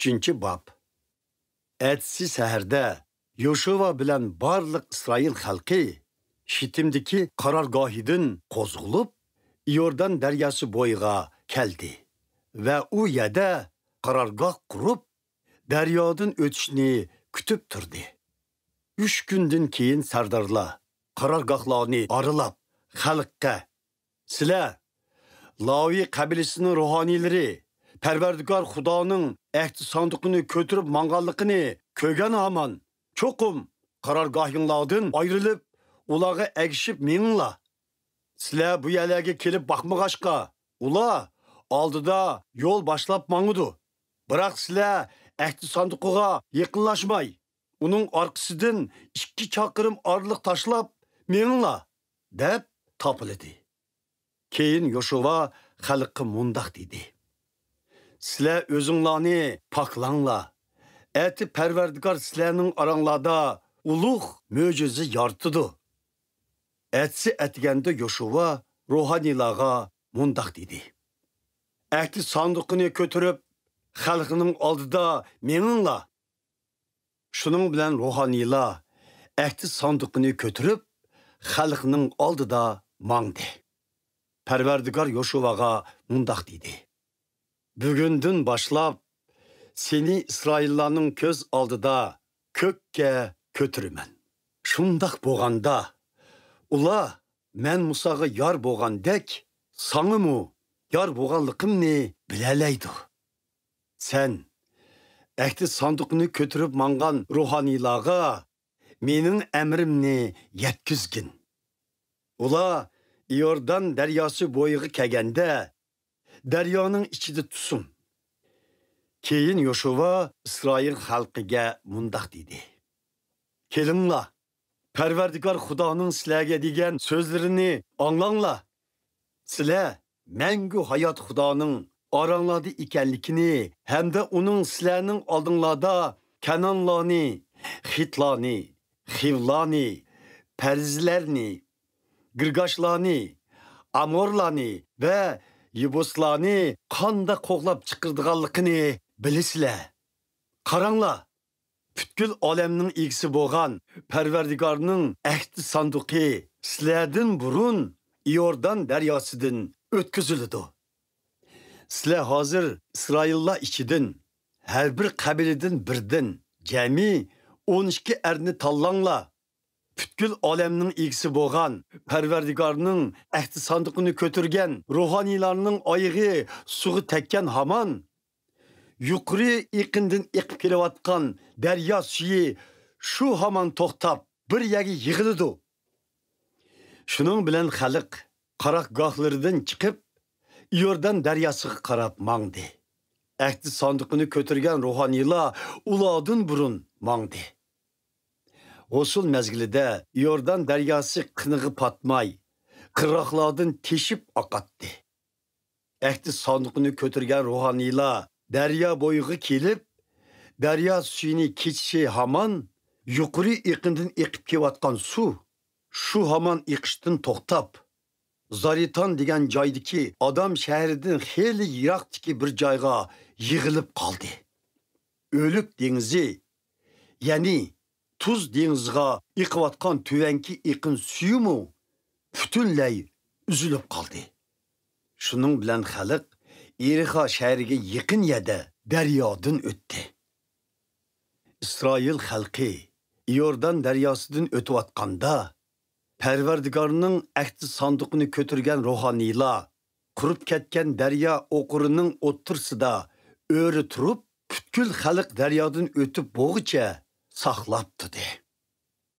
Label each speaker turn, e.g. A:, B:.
A: 3. bab. Etsi səhərdə Yoşuva bilan barlıq İsrail xalqi Şitimdiki qarargahidin qozğulub Yordan dəryası boyğa keldi və u yerdə qarargah qurub dəryadın ötüşünü kütüb turdu. 3 gündən keyin sardarlar qarargahlarını arılab xalqqa sizlar Lavi qabiləsinin ruhaniləri Perverdigar Xudoning ahd sanduqini ko'tirib manganligini ko'rgan aman cho'qim qarorgohinglardan ayrilib ularga agishib meninglar. Sizlar bu yerlarga kelib boqmag'ashqa ular oldida yo'l boshlab mangudi. Biroq sizlar ahd sanduqiga yaqinlashmay, uning orqasidan 2 chaqirim orliq tashlab meninglar deb topildi. Keyin Yoshua xalqqa mundaq dedi: Sizlar o'zinglarni poklanglar. Eti Perverdigar sizlarning oranglarda ulug' mo'jiza yaratdi. Etsi etganda Yoshua ruhaniylarga mundaq dedi: Ahd sanduqini ko'tirib xalqining oldida meninglar. Shuning bilan ruhaniylar ahd sanduqini ko'tirib xalqining oldida mangdi. Perverdigar Yoshuvaga mundaq dedi: Bugündün başlap seni İsraillarning ko'z oldida ko'kka ko'tiraman. Shundaq bo'lganda ular men Musaga yor bo'lgandek sangimi yor bo'lganligimni bilalaydi. Sen ahd sanduqini ko'tirib mangan ruhaniylarga mening amrimni yetkizgin. Ular Yordan daryosi bo'yiga kelganda daryoning ichida tutsin. Keyin Yoshua İsrail xalqiga mundaq dedi: Kelinglar, Perverdigar Xudoning sizlarga degan so'zlarini anglanglar. Sizlar mangu hayot Xudoning oranglarda ekanligini hamda uning sizlarning oldinglarda Kanonlarni, Xitlarni, Xivlarni, Perzlarni, Girgashlarni, Amorlarni ve Yebuslarni qanda qo'g'lab chiqirdiganligini bilisizlar. Qaranglar, butkul olamning egisi bo'lgan Perverdigarning ahd sanduqi sizlardan burun Yordan daryosidan o'tkazildi. Sizlar hozir İsraillar ichidan har bir qabiladan birdan jami 12 erni tanlanglar. Butkul olamning egisi bo'lgan Perverdigarning ahd sanduqini ko'tirgan ruhaniylarning oyig'i suvga tekkan hamon yuqori iqindan iqib kelayotgan daryo suyi shu hamon to'xtab bir yerga yig'ildi. Shuning bilan xalq qarorgohlaridan chiqib Yordan daryosiga qarab mangdi. Ahd sanduqini ko'tirgan ruhaniylar ulardan burun mangdi. Osul mezgilida Yordan daryosi qinig'i patmay, qirg'oqlardan teshib oqatdi. Ahd sanduqini ko'tirgan ruhaniylar daryo bo'yiga kelib, daryo suyini kechishi hamon yuqori iqindan eqib kelayotgan suv shu hamon iqishdan to'xtab, Zaritan degan joydagi odam shahridan xeyli yiroqdagi bir joyga yig'ilib qoldi. O'lik dengizi, ya'ni Tuz dengiziga iqiyotgan tuvanki iqin suyumu butunlay uzilib qoldi. Shuning bilan xalq Yerixa shahriga yaqin yerda daryodan o'tdi. İsrail xalqi Yordan daryosidan o'tayotganda Perverdigarning ahd sanduqini ko'tirgan ruhaniylar qurib ketgan daryo o'qurining o'ttirsida o'ri turib, butkul xalq daryodan o'tib bo'g'icha saqlab turdi.